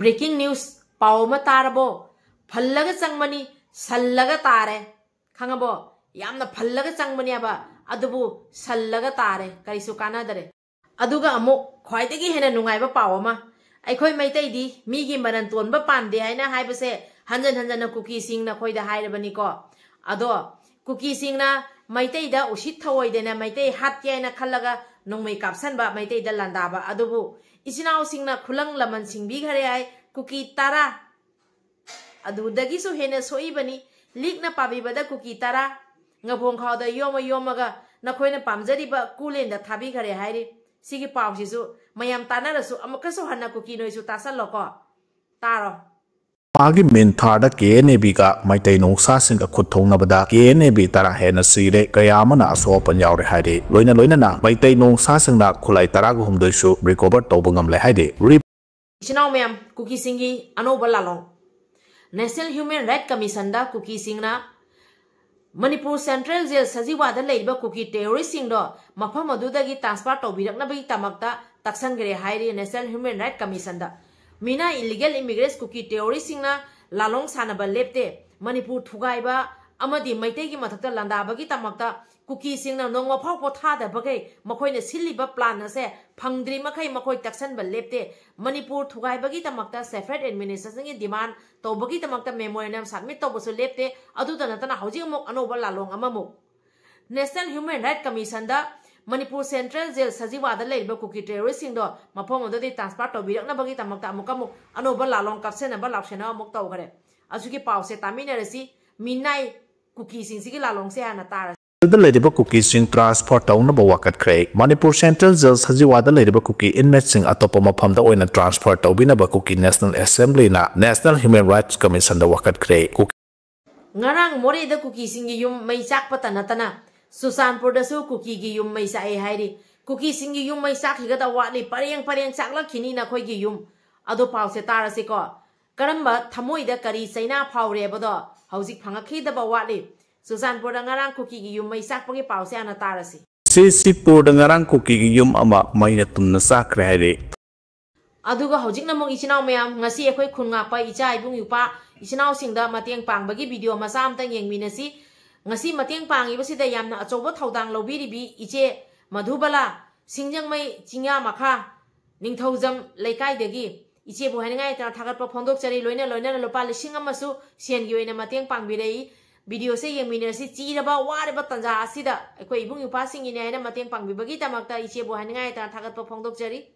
Breaking news पाव मा तारबो फल्लग चंगमनी सल्लग तारे खंगबो यामना फल्लग चंगमनी अबा अदुबु सल्लग तारे करिसु कानादरे अदुगा अमु ख्वाइदगी हेना नुंगाइबा पाव मा अखोय मैतैदी मीगी मरन तोनबा पामदे हाइना हाइबसे हंजन हंजन कुकी सिंग ना खोइदा हाइरबनी को अदो कुकी सिंग ना मैतैदा उसित थवइदेना मैतै हात्याना खल्लगा नुंगमै कापसनबा मैतैदा लांदाबा अदुबु इसिनाव सिंगना खुलंग लमन सिंबी घरे आय कुकी तारा अदुदगी सु हेना सोइबनी लीकना पाबिबदा cookie Tara ngabong khawda yoma yomaga nakhoina pamjariba kulenda thabi khare hairi sigi pawsisu mayam tanarasu amakasu hanna kuki noisu tasaloko taro Agi min thada KNB ka maitai nongsa singa khuthongnabada KNB tara hena sire kayamana aso panyaure haide loina na maitai nongsa singna khulai tara gu humdoisu recover tobungam le haide Isinaw mayam kuki singi anoba lalong National Human Rights Commission da kuki singna Manipur Central Jail Sajiwada leiba kuki terrorist singdo mafam adudagi transfer tawbiraknabagi tamakta taksangre hairi National Human Rights Commission da Mina illegal immigrants kuki terrorist singna lalong sanaba lepte Manipur thugaiba amadi maitegi mathakta landabagi tamakta kuki singna nongwa phau pothada bagai makoina siliba plan ase phangdri makai makoi taksan ba lepte Manipur thugaibagi tamakta separate administration gi demand tobagi tamakta memorandum submit tobosu lepte aduda natana housing mok anoba lalong amamuk National Human Rights Commission da Manipur Central Jail Sajiwada leiba kuki terrorist singdo mafom ododi transfer tobirakna bagi tamakta amukamuk anoba lalong kapsena ba lapsena amuk tawgare asugi pause taminarasi minai kuki singsigi lalong se hana tar The Ladybug Cookie Sing Transport Town of Wakat Craig, Manipur Central Jail Sajiwada Ladybug Cookie Inmate Sing Atopoma Pam the Oina Transport Tobinaba Cookie National Assembly na National Human Rights Commission the Wakat Craig. Ngarang more the cookie sing yum may sak patanatana. Susan Pordasu cookie yum may sa e hairi. Cookie sing yum may sak higata watli parang sakla kinina koigi yum. Ado pause tarasiko. Karamba tamoida kari saina powre bodo. Housik pangaki the bawatli. Susan Pordangarang cookie yum may sak pagi pause anatarasi. Sisi Pordangarang cookie yum ama maynatum na sakre. Aduga hojik na mong isinaw mayam ngasi ako'y kunga pa icha ibung yupa isinaw singda matiang pang bagi video masam tang yang minasi ngasi matiang pang iba sida yam na acoba thaudang lobiri bi iche madhubala singjang may chinga makha ningthaujam laikai degi iche buhani ngai ta thagat pa phondok chari loina na lopa lising amasu sian gi oina matiang pang birei video se yang minasi chiraba wareba tanja asida ako'y ibung yupa singine aina matiang pang bibagi tamakta iche buhani ngai ta thagat pa phondok chari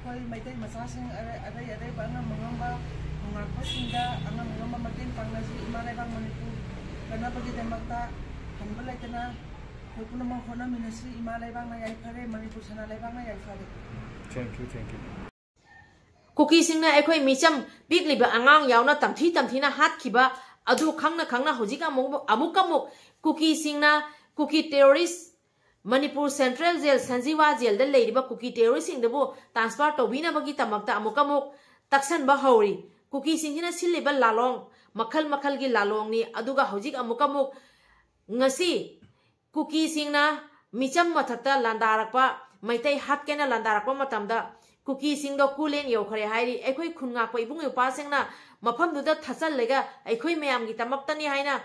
Koi maitai masasing aday bang mangamba ngakpasinda ang mangamba matin pangnasi imalay bang Manipur kana pagi demakta hanbalay kana koi puno mang khona minasi imalay bang na yai phare Manipur sanalay bang na yai phare Thank you Cookie singna ekoi micham bigliba angang yauna tamthi na hat khiba adu khangna hojika amuk cookie singna cookie terrorist Manipur Central Jail Sanjiwa Jail da leiba cookie terrorist sing debu transfer tobina bagi tamakta amukamuk taksan ba hauri cookie singina siliba lalong makhal gi lalong ni aduga hojik amukamuk ngasi cookie singna micham mathakta landarakpa maitai hatkena landarakpa matamda cookie sing do kulen yo khare hairi ekoi khunga ko ibung upa singna mafam duda thasal lega ekoi mayam gi tamakta ni haina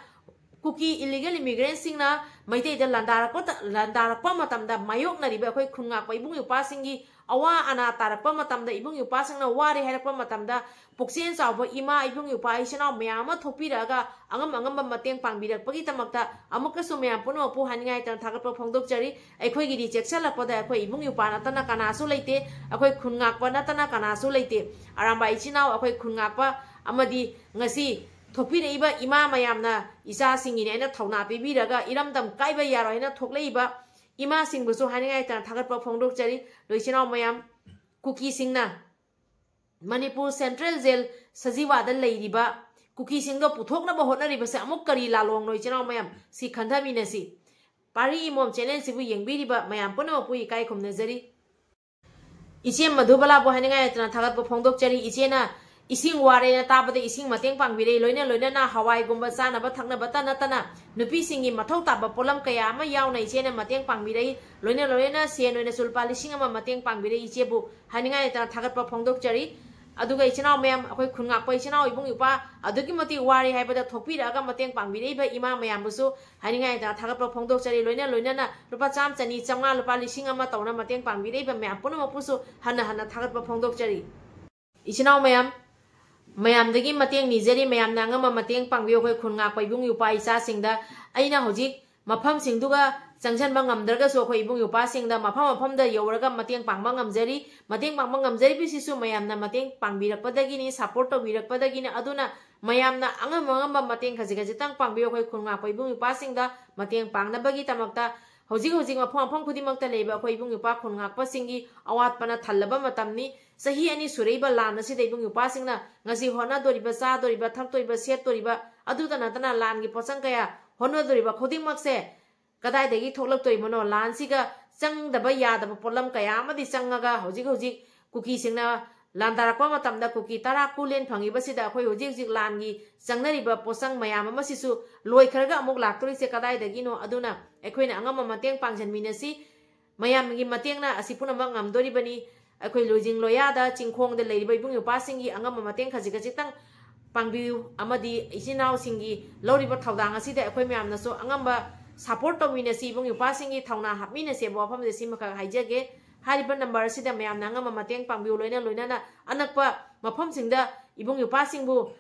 Cookie illegal immigrants singna maitei da landarakpa matamda mayok na riba khoi khunga pa ibung yupa singi awa ana tarakpa matamda ibung yupa singna wari harakpa matamda puksen chawba ima ibung yupa isina mayama thopiraga angam mateng pangbirakpagi tamakta amuka su mayam puno pu haningai tan thagappa phongdok jari akhoi gi reject salakpada akhoi ibung yupa na tana kana su leite akhoi khunga pa na tana kana su leite aramba isina akhoi khunga pa amadi ngasi Thopira iba ima mayamna isa singine na thawna pibiraga iramdam kaiba yaro ina thokleiba ima singbusu haningai tan thagatpa phongdok chari loisinaw mayam cookie singna Manipur Central Jail Sajiwada leiriba cookie singdo puthokna ba hotna riba se amuk kari lalong loisinaw mayam si khandami nasi pari imom channel sibu yengbiriba mayam puno pui kai khumna jari iche madhubala bo haningai tan thagatpa phongdok chari iche na Ising ware na tabada ising mateng pangbire loina na hawai gumba sana ba thakna bata na tana nupi singi mathau taba polam kaya ama yaw na iche na mateng pangbire loina sen loina sulpa lising ama mateng pangbire iche bu haninga ta thagat pa phongdok chari अदुगा इचनाव मैम अखोई खुनगाप इचनाव इबुंग युपा अदुगी मति वारी हाइबदा थोपीरागा मतेंग पांगबिरेबा इमा ma'am बुसु हानिंगाय दा थागत फोंदोक चरी लोइना लोइना रुपा चाम चनी चंगा रुपा लिसिंग अमा तौना मतेंग पांगबिरेबा मैम पुनो मपुसु हन्ना हन्ना थागत फोंदोक चरी इचनाव मैम दगी मतेंग निजरी मैम नांगमा मतेंग पांगबियो खoi खुनगाप इबुंग युपा इसा सिंगदा अइना होजिक मफम सिंगदुगा चंगजनबा ngamdragaso khoi ibung yupa singda mafam da yoraga mateng pangba ngamjari mateng pangba ngamjari bisisu mayamna mateng pangbirakpadagi ni support tawbirakpadagi ni aduna mayamna angam mateng khaji tang pangbiyo khoi khunga khoi ibung yupa singda mateng pangnabagi tamakta hojik mafam khudimakta leiba khoi ibung yupa khunga pa singi awat pana thallaba matamni sahi ani sureiba lan asi de ibung yupa singna ngasi hona doriba sa doriba thak toriba set toriba aduda natana lan gi posang kaya hono doriba khodimak se कदाई देगी थोलक तो इमनो लानसिगा चंग दबा Yadav pollen कयामदि चंगगा होजिक cookie सिंगना लांदारकवा मतमदा cookie तारा कुलेन फंगिबसिदा अखोय होजिक लानगी चंगनरिबा पोसंग मयाम मसिसु लोइखरगा अमुक लाक्तोरिसे कदाई देगिनो अदुना अखोयना अंगम मतेंग पांगजनमिनसी मयामगी मतेंगना असिपुनम ngamdoribani अखोय लोजिंग लोयादा चिंखोंगदा लेरिबा इबुंग युपासिंगी Angam मतेंग खजिगजितंग पांगबियु अमदि इसिनाव सिंगी लौरिबा थौदांग असिदा अखोय मयामनासो Angam support tawminasi ibung yupasingi thawna hapminase bofam de simaka haijage hariba number sida mayam nanga mateng pangbiu loina na anakpa mafam singda ibung yupasingbu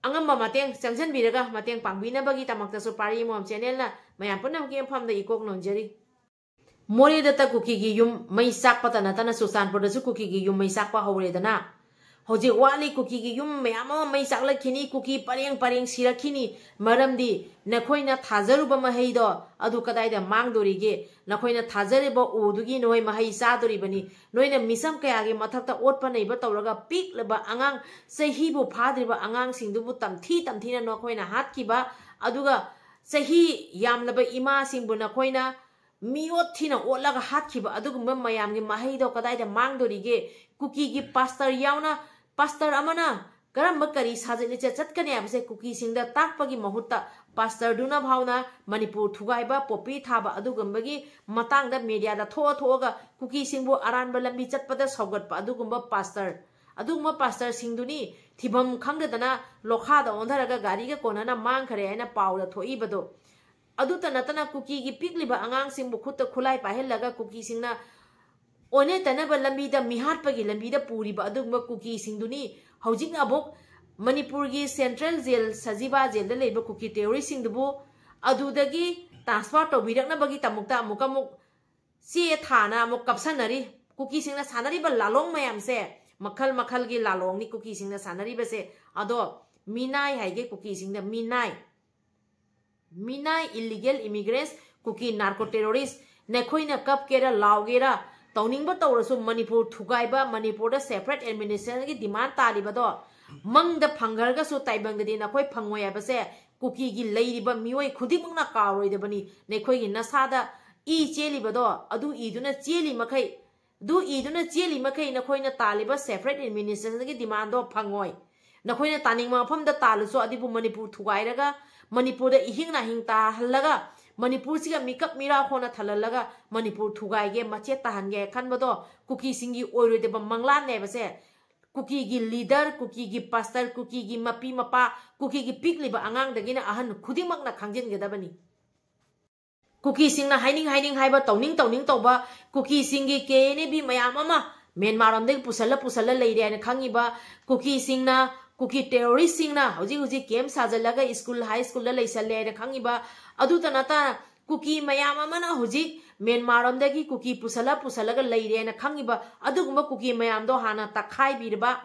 angam mateng changjan biraga mateng pangbina bagi tamakta so pari mom channel na mayam punam ke pham da ikok nonjeri mori data kuki gi yum mai sak patana tana susanpur da su kuki gi yum mai sak pa hore dana hoje wali kuki gi yum mayam mai sak la khini kuki pareng sirakini maramdi nakhoina thajaruba mahai do adu kadai da mangdorige nakhoina thajariba udugi noi mahai sadori bani noina misam kaya ge mathakta otpa nei ba tawraga pik leba angang sahi bu phadriba angang singdubu tamthi na nakhoina hatkiba aduga sahi yamlaba ima singbu nakhoina miot thina otlaga hatkiba adugumba mayam ge mahai do kadai da mangdorige kuki gi pastor yauna pastor amana karam bakari sajile chatkane abse kuki singda takpagi mahutta pastor duna bhauna manipur thugaiba popi thaba adugambagi matangda media da thoga kuki singbu aranba lambi chatpada saugatpa adugumba pastor singduni thibam khangdana lokha da ondharaga gari ga konana mang khare aina paula thoi bado aduta natana kuki gi pikliba angang singbu khutta khulai pahellaga kuki singna one tanaba lambi da mihat pagi lambi da puri ba adugumba kuki singduni hojik abok Manipur gi Central Jail Sajiba Jail da leba kuki terrorist singdubu adudagi transfer to birakna bagi tamukta mukamuk si thana muk kapsanari kuki singna sanari ba lalong mayam se makhal gi lalong ni kuki singna sanari ba se ado minai haige kuki singna minai illegal immigrants kuki narco terrorist nekhoina kap kera laugera tawning ba tawrasu Manipur thugaiba Manipur da separate administration gi demand taliba do mang da phangarga su taibang de na khoi phangoi abase kuki gi leiriba mioi khudimang na karoi de bani ne khoi gi nasada i cheli bado adu iduna cheli makai na khoi na taliba separate administration gi demand do phangoi na khoi na taning ma pham da talu so adibu Manipur thugairaga Manipur da ihing na hing ta halaga Manipur siga mikap mira khona thalalaga Manipur thugai ge mache tahange khanbado kuki singi oiroi de manglan ne base kuki gi leader kuki gi pastor kuki gi mapi mapa kuki gi pikliba angang dagina ahan khudimak na khangjin gedabani kuki singna haining haiba tawning tawba kuki singi ke ne bi mayam ama Myanmar amde pusala leire ana khangiba kuki singna kuki terrorist singna hoji kem sajalaga school high school la leisale ana khangiba adu tanata kuki mayam ama na hoji Myanmar amdagi kuki pusala ga leire na khangiba adugumba kuki mayam do hana takhai birba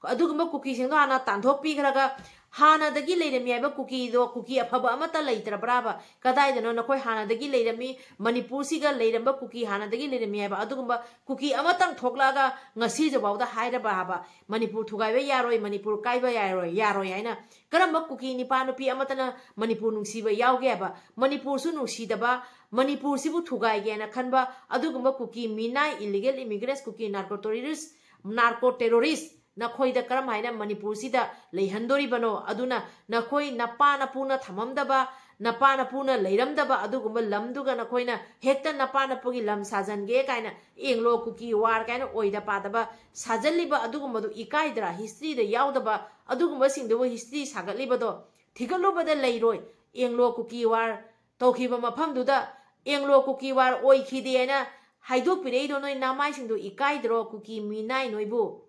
adugumba kuki singdo hana tanthok pi kharaga hana dagi leire mi aba kuki do kuki afaba amata leitra braba kadai dano na khoi hana dagi leire mi Manipur siga leiramba kuki hana dagi leire mi aba adugumba kuki amatang thoklaga ngasi jawda haira ba Manipur thugai ba yaroi Manipur kai ba yaroi haina karamba kuki ni panu pi amatana Manipur nungsi ba yauge ba Manipur su nungsi daba Manipur sibu thugai ge na khanba adugumba kuki minai illegal immigrants kuki narco terrorist na khoi da karam haina Manipur sida leihandori bano aduna na khoi napa na puna thamam daba napa napuna leiramdaba adugumba lamduga nakoina hekta napa napugi lam sajange kaina englo kuki war kaina oida padaba sajalliba adugumba du ikaidra history da yaudaba adugumba singdo history sagatliba do thigalubada leiroi englo kuki war tokhiba mafamduda englo kuki war oikhide aina haidopirei do noi namai singdo ikaidro kuki minai noibu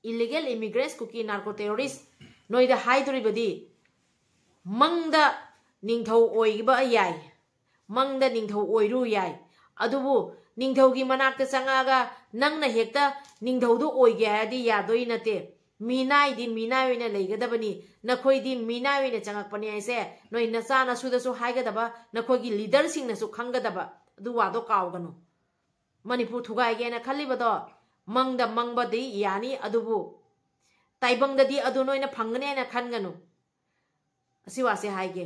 illegal immigrants kuki narco terrorist noida haidoribadi mangda ningthau oiba yai mangda ningthau oiru yai adubu ningthau gi manakta changaga nangna hekta ningthau do oige adi yadoi nate minai di minai oina leigadabani nakhoi di minai oina changakpani aise noi nacha na suda su haigadaba nakhoi gi leader sing na su khangadaba adu wado kauganu manipur thugai ge na khalibado mangda mangba di yani adubu taibangda di adu noina phangane na khanganu asiwase haige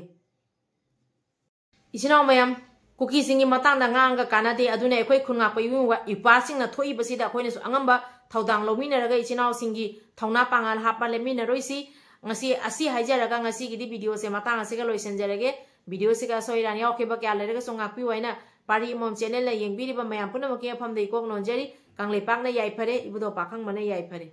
इसिनाव मयम कुकी सिंगी मतंग दा ngang ga kanade adune ekhoi khunga pai wi ipa sing na thoi basi da khoine su angamba thodang lomina raga इसिनाव सिंगी thongna pangal hapa le mina roisi ngasi asi haijaraga ngasi gi di video se matang asiga loisen jarage video se ga soirani oke ba kya le raga songa pi waina pari mom channel la yengbiri ba mayam puna ma ke pham dei kok non jari kangle pak na yai phare ibudo pakhang mana yai phare